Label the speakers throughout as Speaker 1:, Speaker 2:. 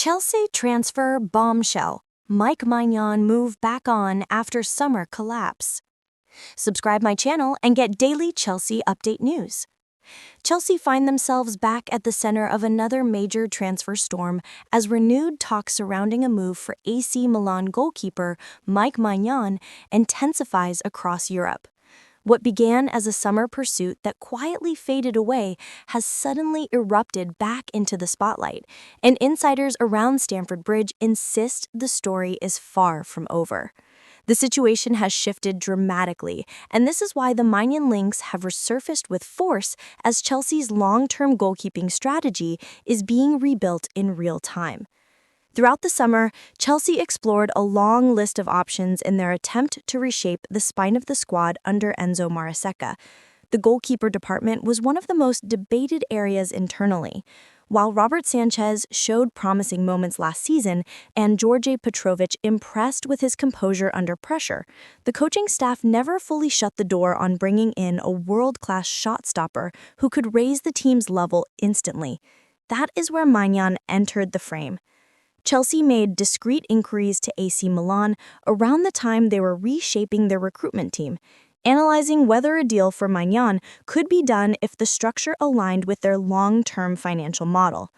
Speaker 1: Chelsea transfer bombshell. Maignan move back on after summer collapse. Subscribe my channel and get daily Chelsea update news. Chelsea find themselves back at the center of another major transfer storm as renewed talk surrounding a move for AC Milan goalkeeper Maignan intensifies across Europe. What began as a summer pursuit that quietly faded away has suddenly erupted back into the spotlight, and insiders around Stamford Bridge insist the story is far from over. The situation has shifted dramatically, and this is why the Maignan links have resurfaced with force as Chelsea's long-term goalkeeping strategy is being rebuilt in real time. Throughout the summer, Chelsea explored a long list of options in their attempt to reshape the spine of the squad under Enzo Maresca. The goalkeeper department was one of the most debated areas internally. While Robert Sanchez showed promising moments last season and George Petrovic impressed with his composure under pressure, the coaching staff never fully shut the door on bringing in a world-class shot stopper who could raise the team's level instantly. That is where Maignan entered the frame. Chelsea made discreet inquiries to AC Milan around the time they were reshaping their recruitment team, analyzing whether a deal for Maignan could be done if the structure aligned with their long-term financial model.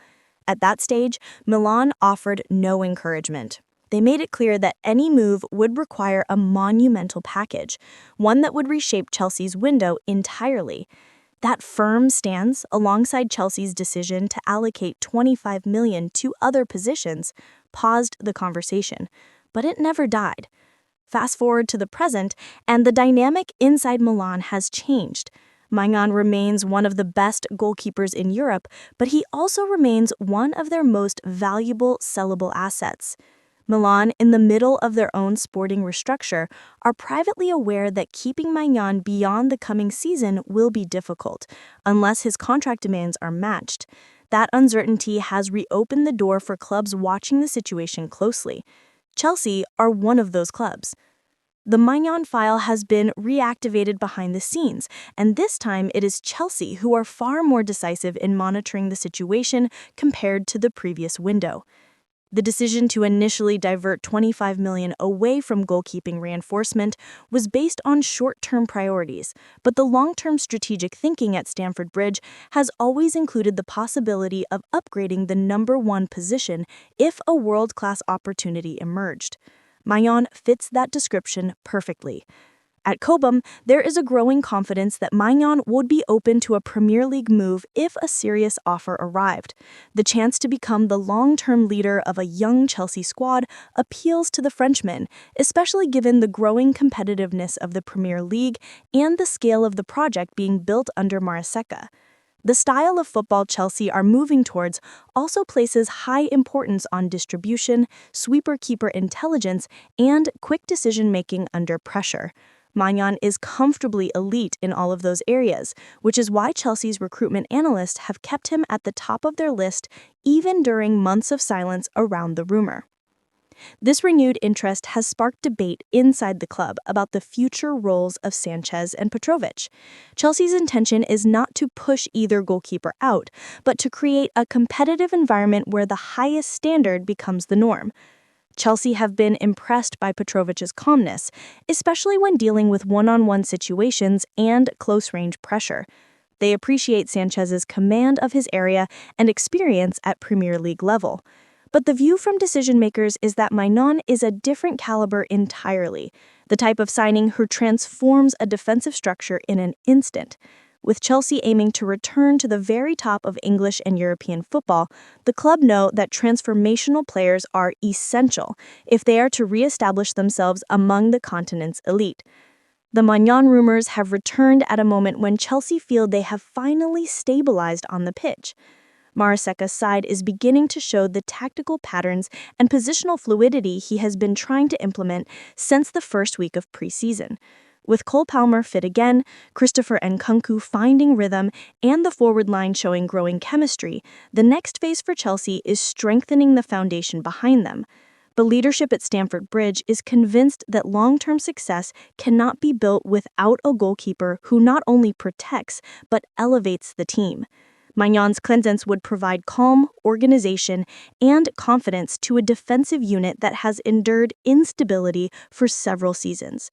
Speaker 1: At that stage, Milan offered no encouragement. They made it clear that any move would require a monumental package, one that would reshape Chelsea's window entirely. That firm stance, alongside Chelsea's decision to allocate $25 million to other positions, paused the conversation, but it never died. Fast forward to the present, and the dynamic inside Milan has changed. Maignan remains one of the best goalkeepers in Europe, but he also remains one of their most valuable sellable assets. Milan, in the middle of their own sporting restructure, are privately aware that keeping Maignan beyond the coming season will be difficult, unless his contract demands are matched. That uncertainty has reopened the door for clubs watching the situation closely. Chelsea are one of those clubs. The Maignan file has been reactivated behind the scenes, and this time it is Chelsea who are far more decisive in monitoring the situation compared to the previous window. The decision to initially divert $25 million away from goalkeeping reinforcement was based on short-term priorities, but the long-term strategic thinking at Stamford Bridge has always included the possibility of upgrading the number one position if a world-class opportunity emerged. Maignan fits that description perfectly. At Cobham, there is a growing confidence that Maignan would be open to a Premier League move if a serious offer arrived. The chance to become the long-term leader of a young Chelsea squad appeals to the Frenchman, especially given the growing competitiveness of the Premier League and the scale of the project being built under Maresca. The style of football Chelsea are moving towards also places high importance on distribution, sweeper-keeper intelligence, and quick decision-making under pressure. Maignan is comfortably elite in all of those areas, which is why Chelsea's recruitment analysts have kept him at the top of their list even during months of silence around the rumor. This renewed interest has sparked debate inside the club about the future roles of Sanchez and Petrovic. Chelsea's intention is not to push either goalkeeper out, but to create a competitive environment where the highest standard becomes the norm. Chelsea have been impressed by Petrovic's calmness, especially when dealing with one-on-one situations and close-range pressure. They appreciate Sanchez's command of his area and experience at Premier League level. But the view from decision-makers is that Maignan is a different caliber entirely, the type of signing who transforms a defensive structure in an instant. With Chelsea aiming to return to the very top of English and European football, the club know that transformational players are essential if they are to re-establish themselves among the continent's elite. The Maignan rumors have returned at a moment when Chelsea feel they have finally stabilized on the pitch. Maresca's side is beginning to show the tactical patterns and positional fluidity he has been trying to implement since the first week of preseason. With Cole Palmer fit again, Christopher Nkunku finding rhythm, and the forward line showing growing chemistry, the next phase for Chelsea is strengthening the foundation behind them. The leadership at Stamford Bridge is convinced that long-term success cannot be built without a goalkeeper who not only protects but elevates the team. Maignan's presence would provide calm, organization, and confidence to a defensive unit that has endured instability for several seasons.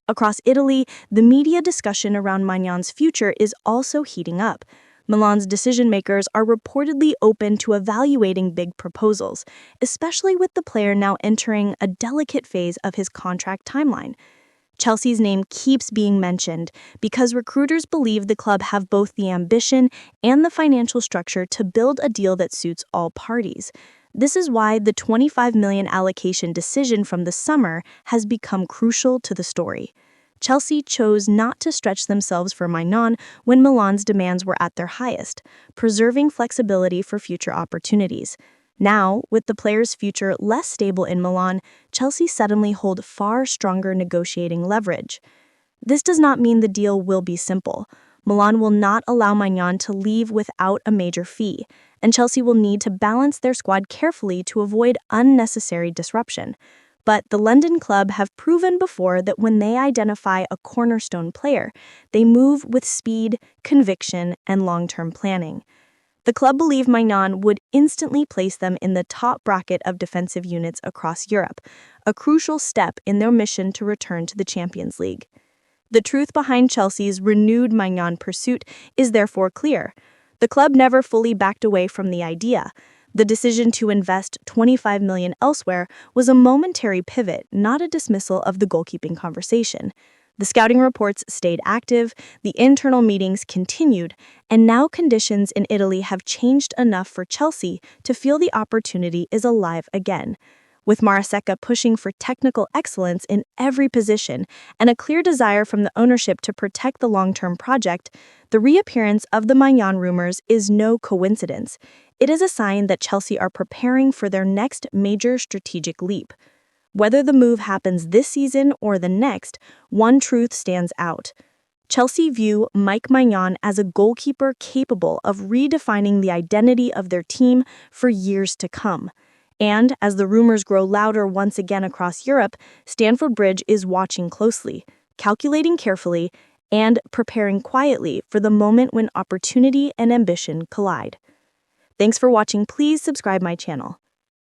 Speaker 1: Across Italy, the media discussion around Maignan's future is also heating up. Milan's decision-makers are reportedly open to evaluating big proposals, especially with the player now entering a delicate phase of his contract timeline. Chelsea's name keeps being mentioned because recruiters believe the club have both the ambition and the financial structure to build a deal that suits all parties. This is why the $25 million allocation decision from the summer has become crucial to the story. Chelsea chose not to stretch themselves for Maignan when Milan's demands were at their highest, preserving flexibility for future opportunities. Now, with the player's future less stable in Milan, Chelsea suddenly hold far stronger negotiating leverage. This does not mean the deal will be simple. Milan will not allow Maignan to leave without a major fee, and Chelsea will need to balance their squad carefully to avoid unnecessary disruption. But the London club have proven before that when they identify a cornerstone player, they move with speed, conviction, and long-term planning. The club believe Maignan would instantly place them in the top bracket of defensive units across Europe, a crucial step in their mission to return to the Champions League. The truth behind Chelsea's renewed Maignan pursuit is therefore clear. The club never fully backed away from the idea. The decision to invest $25 million elsewhere was a momentary pivot, not a dismissal of the goalkeeping conversation. The scouting reports stayed active, the internal meetings continued, and now conditions in Italy have changed enough for Chelsea to feel the opportunity is alive again. With Maresca pushing for technical excellence in every position and a clear desire from the ownership to protect the long-term project, the reappearance of the Maignan rumors is no coincidence. It is a sign that Chelsea are preparing for their next major strategic leap. Whether the move happens this season or the next, one truth stands out. Chelsea view Mike Maignan as a goalkeeper capable of redefining the identity of their team for years to come. And as the rumors grow louder once again across Europe, Stamford Bridge is watching closely, calculating carefully, and preparing quietly for the moment when opportunity and ambition collide. Thanks for watching. Please subscribe my channel.